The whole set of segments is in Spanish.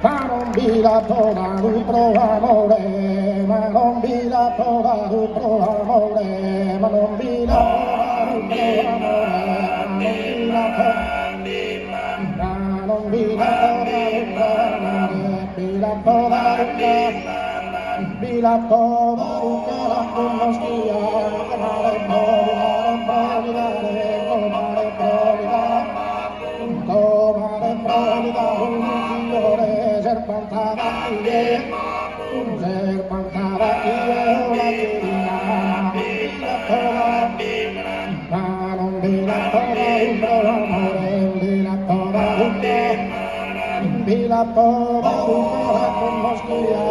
ma non vila toda l'utro amore, ma non vila toda l'utro amore, ma non vila toda l'utro amore, ma non vila toda l'utro amore, vila toda l'utro. Vila toda la conoscía, comare provida, un fiore serpentava la china, ma non vila toda l'utro amore, vila toda l'utro. Vila toda la conoscía,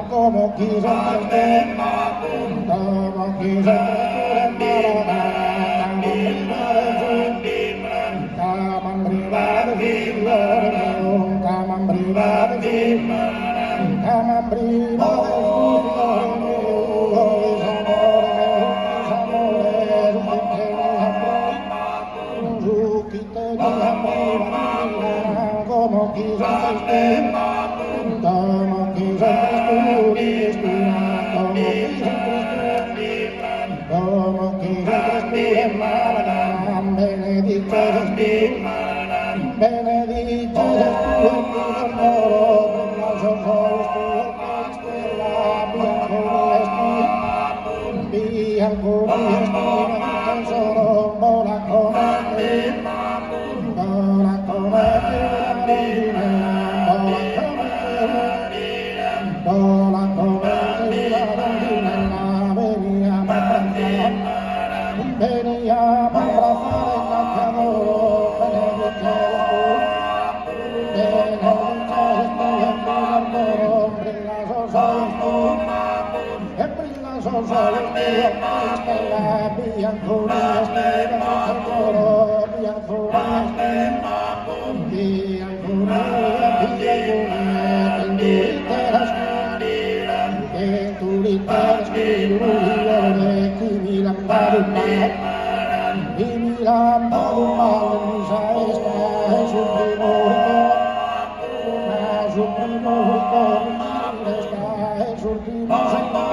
como quiso benedicto seas tú en mi amor, los ojos bianco eres tú, tesoro, vola con él, su primo